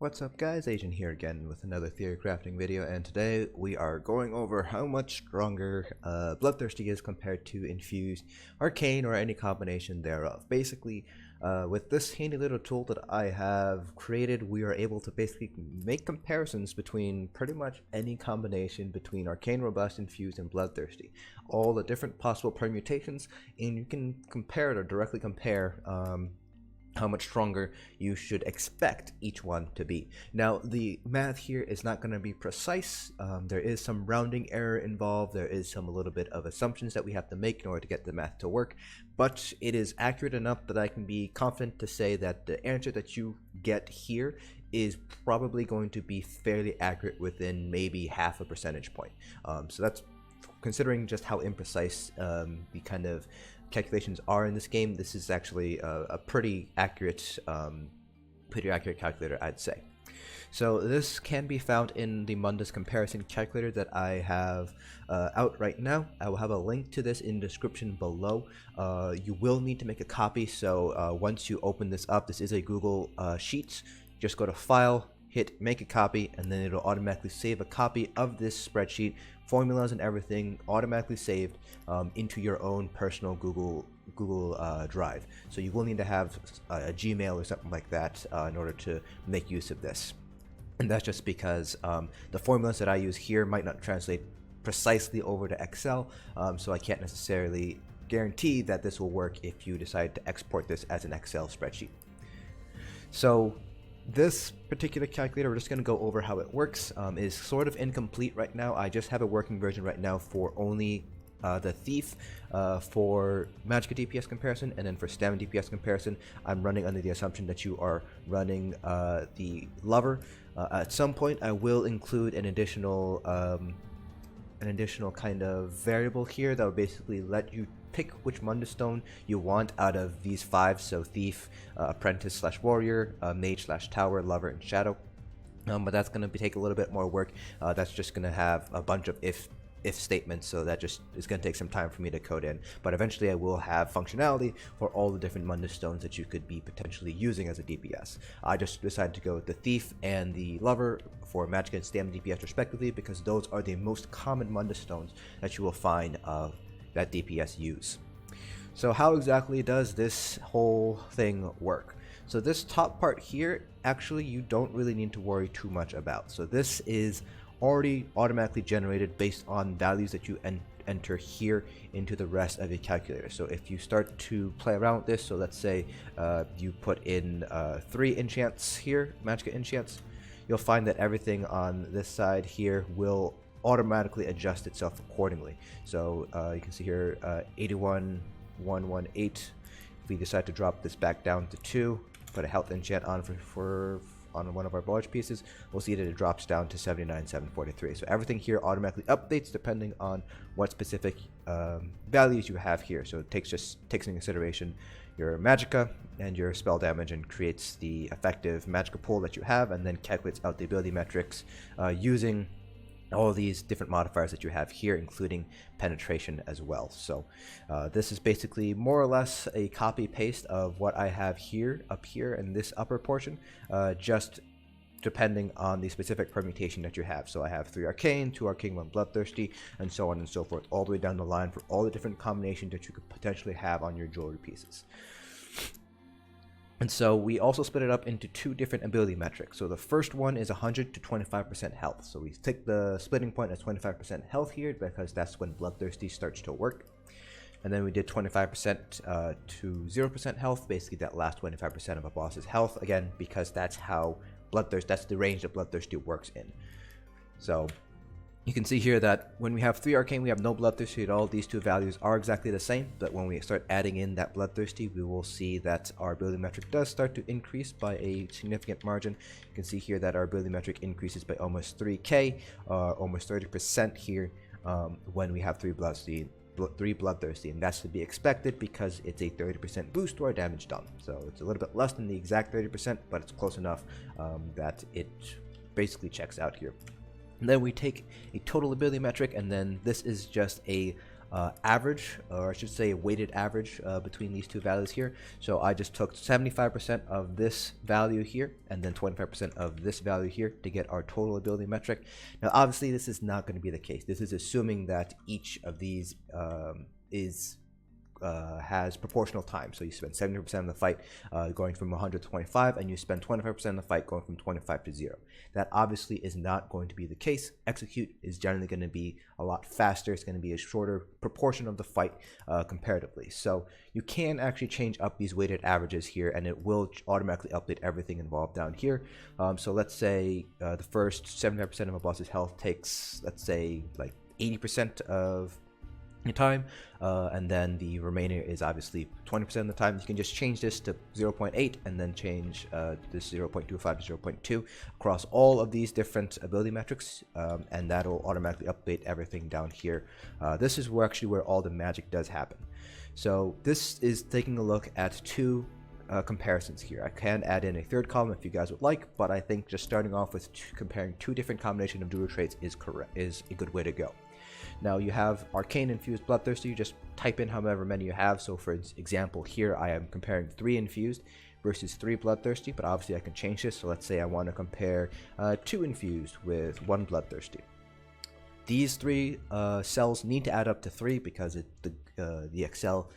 What's up guys, Agent here again with another theory crafting video, and today we are going over how much stronger Bloodthirsty is compared to Infused, Arcane, or any combination thereof. Basically, with this handy little tool that I have created, we are able to basically make comparisons between pretty much any combination between Arcane, Robust, Infused, and Bloodthirsty. All the different possible permutations, and you can compare it or directly compare how much stronger you should expect each one to be. Now, the math here is not going to be precise. There is some rounding error involved. There is a little bit of assumptions that we have to make in order to get the math to work, but it is accurate enough that I can be confident to say that the answer that you get here is probably going to be fairly accurate within maybe half a percentage point. So that's considering just how imprecise the kind of calculations are in this game. This is actually a pretty accurate calculator, I'd say. So this can be found in the Mundus comparison calculator that I have out right now. I will have a link to this in the description below. You will need to make a copy, so once you open this up, this is a Google Sheets. Just go to File, hit Make a Copy, and then it'll automatically save a copy of this spreadsheet, formulas and everything automatically saved into your own personal Google Drive. So you will need to have a Gmail or something like that in order to make use of this. And that's just because the formulas that I use here might not translate precisely over to Excel, so I can't necessarily guarantee that this will work if you decide to export this as an Excel spreadsheet. So this particular calculator, we're just going to go over how it works, is sort of incomplete right now. I just have a working version right now for only the Thief for Magicka DPS comparison, and then for Stamina DPS comparison, I'm running under the assumption that you are running the Lover. At some point, I will include an additional kind of variable here that will basically let you pick which Mundus Stone you want out of these 5, so Thief, Apprentice / Warrior, Mage / Tower, Lover, and Shadow. But that's going to take a little bit more work. That's just going to have a bunch of if statements, so that just is going to take some time for me to code in. But eventually I will have functionality for all the different Mundus Stones that you could be potentially using as a DPS. I just decided to go with the Thief and the Lover for Magicka and Stamina DPS respectively, because those are the most common Mundus Stones that you will find that DPS use. So how exactly does this whole thing work? So this top part here, actually you don't really need to worry too much about. So this is already automatically generated based on values that you enter here into the rest of your calculator. So if you start to play around with this, so let's say you put in 3 enchants here, Magicka enchants, you'll find that everything on this side here will automatically adjust itself accordingly. So you can see here 81,118. If we decide to drop this back down to 2, put a health enchant on on one of our bulge pieces, we'll see that it drops down to 79,743. So everything here automatically updates depending on what specific values you have here. So it takes into consideration your Magicka and your spell damage and creates the effective Magicka pool that you have, and then calculates out the ability metrics using all of these different modifiers that you have here, including penetration as well. So this is basically more or less a copy paste of what I have here, up here in this upper portion, just depending on the specific permutation that you have. So I have 3 Arcane, 2 Arcane, 1 Bloodthirsty, and so on and so forth, all the way down the line for all the different combinations that you could potentially have on your jewelry pieces. And so we also split it up into 2 different ability metrics. So the first one is 100 to 25% health. So we take the splitting point as 25% health here, because that's when Bloodthirsty starts to work. And then we did 25% to 0% health, basically that last 25% of a boss's health, again, because that's how that's the range that Bloodthirsty works in. So you can see here that when we have 3 Arcane, we have no Bloodthirsty at all. These 2 values are exactly the same, but when we start adding in that Bloodthirsty, we will see that our ability metric does start to increase by a significant margin. You can see here that our ability metric increases by almost 3k, almost 30% here when we have 3 Bloodthirsty, and that's to be expected because it's a 30% boost to our damage done. So it's a little bit less than the exact 30%, but it's close enough that it basically checks out here. And then we take a total ability metric, and then this is just a average, or I should say weighted average between these two values here. So I just took 75% of this value here and then 25% of this value here to get our total ability metric. Now obviously this is not going to be the case. This is assuming that each of these has proportional time. So you spend 70% of the fight going from 100 to 25, and you spend 25% of the fight going from 25 to 0. That obviously is not going to be the case. Execute is generally going to be a lot faster. It's going to be a shorter proportion of the fight comparatively. So you can actually change up these weighted averages here, and it will automatically update everything involved down here. So let's say the first 75% of a boss's health takes, let's say, like 80% of your time, and then the remainder is obviously 20% of the time. You can just change this to 0.8 and then change this 0.25 to 0.2 across all of these different ability metrics, and that'll automatically update everything down here. This is where all the magic does happen. So this is taking a look at two comparisons here. I can add in a third column if you guys would like, but I think just starting off with comparing two different combinations of dual traits is a good way to go. Now you have Arcane, Infused, Bloodthirsty. You just type in however many you have. So for example, here I am comparing 3 Infused versus 3 Bloodthirsty, but obviously I can change this. So let's say I want to compare 2 Infused with 1 Bloodthirsty. These three cells need to add up to 3 because the Excel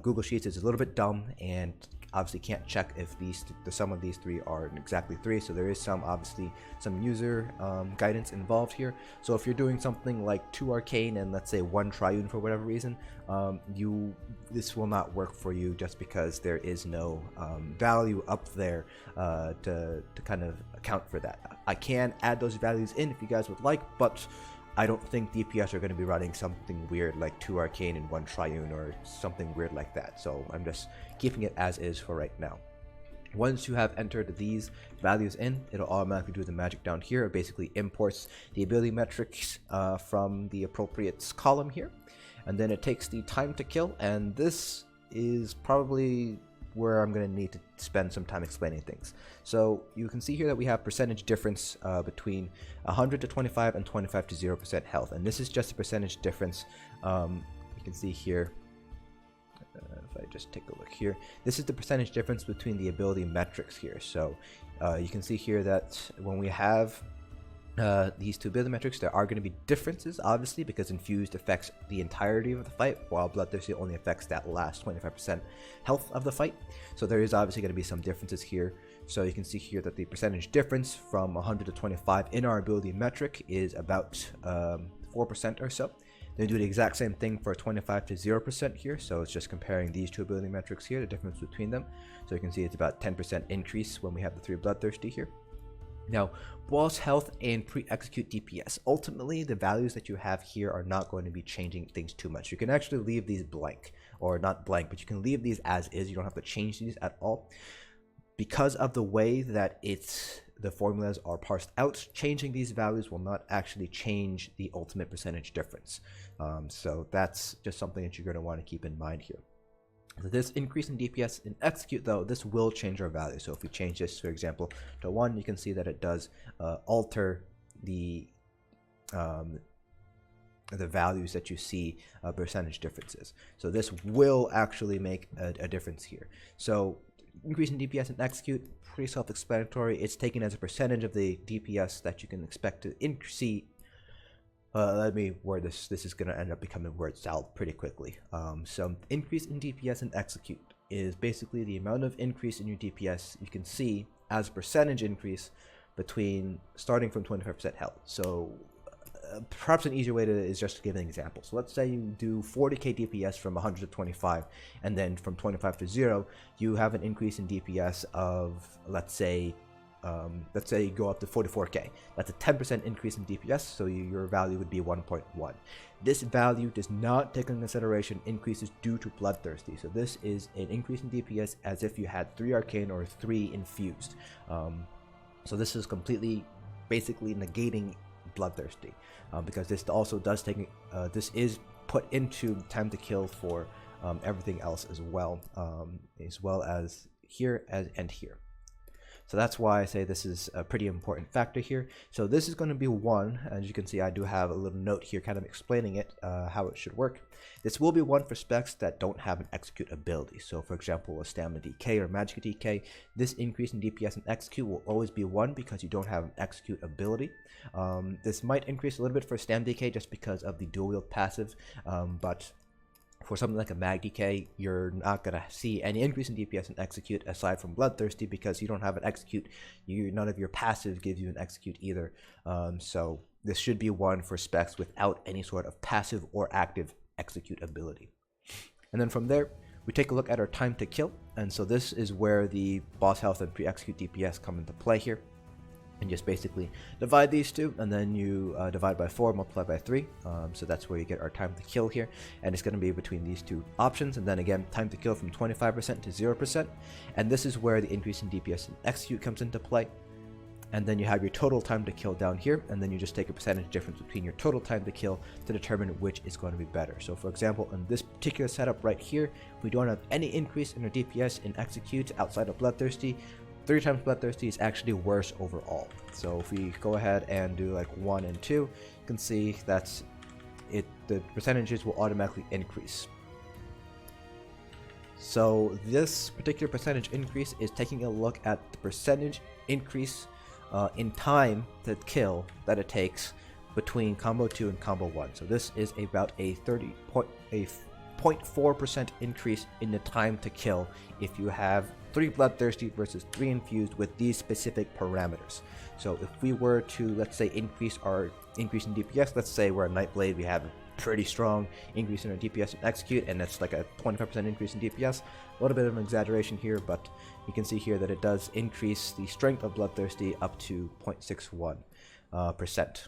Google Sheets is a little bit dumb and obviously can't check if the sum of these three are exactly 3. So there is obviously some user guidance involved here. So if you're doing something like 2 Arcane and let's say 1 Triune for whatever reason, this will not work for you just because there is no value up there to kind of account for that. I can add those values in if you guys would like, but I don't think DPS are going to be running something weird like 2 Arcane and 1 Triune or something weird like that. So I'm just keeping it as is for right now. Once you have entered these values in, it'll automatically do the magic down here. It basically imports the ability metrics from the appropriate column here. And then it takes the time to kill, and this is probably where I'm going to need to spend some time explaining things. So you can see here that we have percentage difference between 100 to 25 and 25 to 0% health, and this is just a percentage difference. You can see here, if I just take a look here, this is the percentage difference between the ability metrics here. So you can see here that when we have these two ability metrics, there are going to be differences, obviously, because Infused affects the entirety of the fight, while Bloodthirsty only affects that last 25% health of the fight. So there is obviously going to be some differences here. So you can see here that the percentage difference from 100 to 25 in our ability metric is about 4% or so. They do the exact same thing for 25 to 0% here. So it's just comparing these two ability metrics here, the difference between them. So you can see it's about 10% increase when we have the 3 Bloodthirsty here. Now, boss health and pre-execute DPS. Ultimately, the values that you have here are not going to be changing things too much. You can actually leave these blank, or not blank, but you can leave these as is. You don't have to change these at all. Because of the way that the formulas are parsed out, changing these values will not actually change the ultimate percentage difference. So that's just something that you're going to want to keep in mind here. This increase in DPS in execute, though, this will change our value. So if we change this, for example, to 1, you can see that it does alter the values that you see percentage differences. So this will actually make a difference here. So increase in DPS and execute, pretty self-explanatory. It's taken as a percentage of the DPS that you can expect to see. Let me word this. This is going to end up becoming word salad pretty quickly. So increase in DPS and execute is basically the amount of increase in your DPS you can see as a percentage increase between starting from 25% health. So perhaps an easier way is just to give an example. So let's say you do 40k DPS from 100 to 25, and then from 25 to 0, you have an increase in DPS of, let's say you go up to 44k. That's a 10% increase in DPS, so your value would be 1.1. This value does not take into consideration increases due to Bloodthirsty. So this is an increase in DPS as if you had 3 Arcane or 3 Infused. So this is completely, basically negating Bloodthirsty, because this also does take, this is put into time to kill for everything else as well as here and here. So that's why I say this is a pretty important factor here. So this is going to be 1. As you can see, I do have a little note here kind of explaining it, how it should work. This will be 1 for specs that don't have an execute ability. So for example, a stamina DK or magic DK, this increase in DPS and execute will always be 1 because you don't have an execute ability. This might increase a little bit for stam DK just because of the dual wield passive, but for something like a mag DK, you're not going to see any increase in DPS and execute aside from Bloodthirsty because you don't have an execute. None of your passive gives you an execute either. So this should be 1 for specs without any sort of passive or active execute ability. And then from there, we take a look at our time to kill. And so this is where the boss health and pre-execute DPS come into play here. And just basically divide these two, and then you divide by 4, multiply by 3. So that's where you get our time to kill here, and it's going to be between these two options. And then again, time to kill from 25% to 0%, and this is where the increase in DPS and execute comes into play. And then you have your total time to kill down here, and then you just take a percentage difference between your total time to kill to determine which is going to be better. So for example, in this particular setup right here, we don't have any increase in our DPS in execute outside of Bloodthirsty. 3 times Bloodthirsty is actually worse overall. So if we go ahead and do like 1 and 2, you can see that's it. The percentages will automatically increase. So this particular percentage increase is taking a look at the percentage increase in time to kill that it takes between combo 2 and combo 1. So this is about a 0.4% increase in the time to kill if you have 3 Bloodthirsty versus 3 Infused with these specific parameters. So if we were to, let's say, increase in DPS, let's say we're a Nightblade, we have a pretty strong increase in our DPS and execute, and that's like a 25% increase in DPS. A little bit of an exaggeration here, but you can see here that it does increase the strength of Bloodthirsty up to 0.61%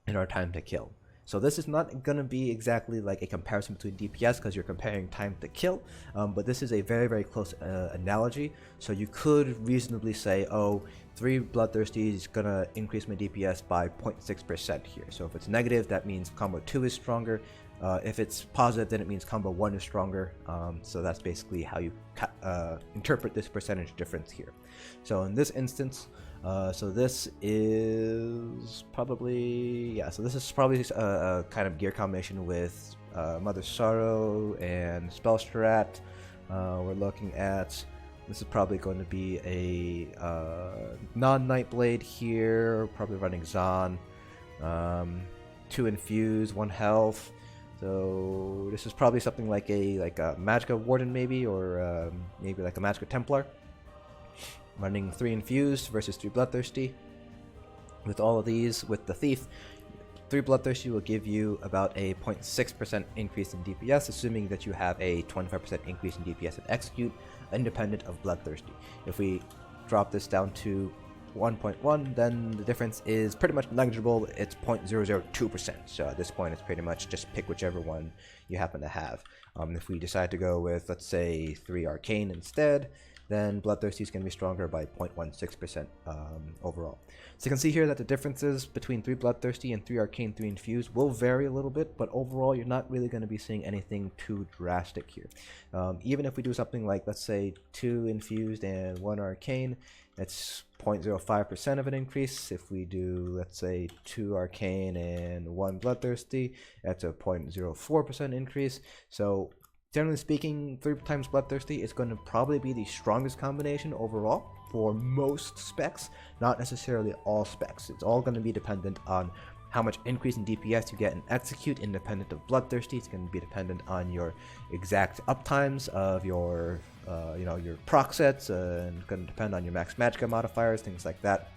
in our time to kill. So this is not going to be exactly like a comparison between DPS because you're comparing time to kill, but this is a very, very close analogy. So you could reasonably say, oh, 3 Bloodthirsty is going to increase my DPS by 0.6% here. So if it's negative, that means combo 2 is stronger. If it's positive, then it means combo 1 is stronger. So that's basically how you interpret this percentage difference here. So in this instance, so this is probably, so this is probably a kind of gear combination with Mother's Sorrow and Spell Strat. We're looking at, this is probably going to be a non-Nightblade here, probably running Zon, 2 Infused, 1 health. So this is probably something like a Magicka Warden maybe, or maybe like a Magicka Templar. Running 3 Infused versus 3 Bloodthirsty. With all of these, with the Thief, 3 Bloodthirsty will give you about a 0.6% increase in DPS, assuming that you have a 25% increase in DPS and execute, independent of Bloodthirsty. If we drop this down to 1.1, then the difference is pretty much negligible. It's 0.002%. So at this point, it's pretty much just pick whichever one you happen to have. If we decide to go with, let's say, 3 Arcane instead, then Bloodthirsty is going to be stronger by 0.16% overall. So you can see here that the differences between 3 Bloodthirsty and 3 Arcane, 3 Infused will vary a little bit, but overall you're not really going to be seeing anything too drastic here. Even if we do something like, let's say, 2 Infused and 1 Arcane, it's 0.05% of an increase. If we do, let's say, 2 Arcane and 1 Bloodthirsty, that's a 0.04% increase. So generally speaking, 3 times Bloodthirsty is going to probably be the strongest combination overall for most specs, not necessarily all specs. It's all going to be dependent on how much increase in DPS you get in execute, independent of Bloodthirsty. It's going to be dependent on your exact uptimes of your your proc sets, and going to depend on your max magicka modifiers, things like that.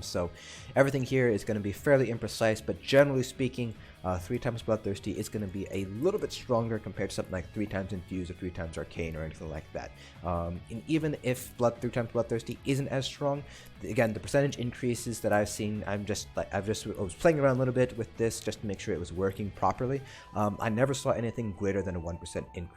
So everything here is going to be fairly imprecise, but generally speaking, 3 times Bloodthirsty is going to be a little bit stronger compared to something like 3 times Infused or 3 times Arcane or anything like that. And even if 3 times Bloodthirsty isn't as strong, again, the percentage increases that I've seen, I was playing around a little bit with this just to make sure it was working properly. I never saw anything greater than a 1%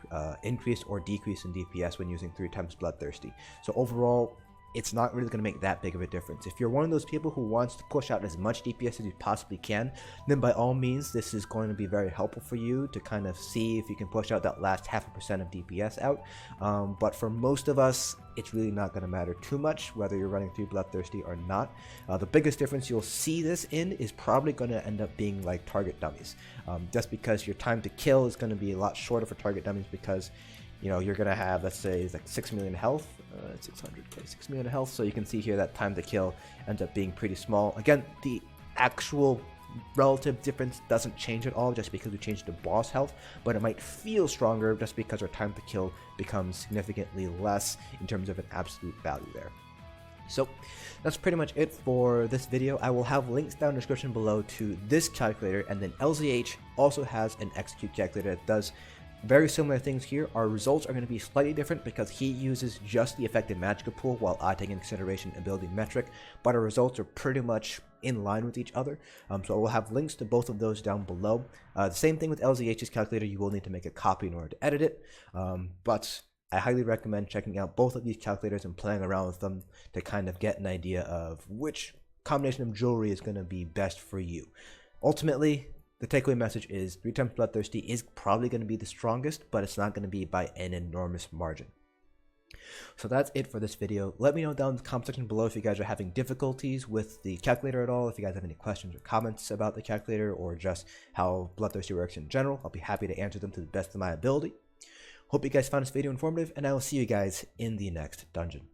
increase or decrease in DPS when using 3 times Bloodthirsty. So overall, it's not really going to make that big of a difference. If you're one of those people who wants to push out as much DPS as you possibly can, then by all means this is going to be very helpful for you to kind of see if you can push out that last 0.5% of DPS out. But for most of us, it's really not going to matter too much whether you're running through Bloodthirsty or not. The biggest difference you'll see this in is probably going to end up being like target dummies, just because your time to kill is going to be a lot shorter for target dummies, because you know, you're going to have, let's say, it's like 6 million health, 600k, 6 million health. So you can see here that time to kill ends up being pretty small. Again, the actual relative difference doesn't change at all just because we changed the boss health, but it might feel stronger just because our time to kill becomes significantly less in terms of an absolute value there. So that's pretty much it for this video. I will have links down in the description below to this calculator, and then LZH also has an execute calculator that does very similar things here. Our results are going to be slightly different because he uses just the effective magic pool while I take into consideration ability metric, but our results are pretty much in line with each other. So I will have links to both of those down below. The same thing with LZH's calculator, you will need to make a copy in order to edit it, but I highly recommend checking out both of these calculators and playing around with them to kind of get an idea of which combination of jewelry is going to be best for you. Ultimately, the takeaway message is 3 times Bloodthirsty is probably going to be the strongest, but it's not going to be by an enormous margin. So that's it for this video. Let me know down in the comment section below if you guys are having difficulties with the calculator at all, if you guys have any questions or comments about the calculator or just how Bloodthirsty works in general. I'll be happy to answer them to the best of my ability. Hope you guys found this video informative, and I will see you guys in the next dungeon.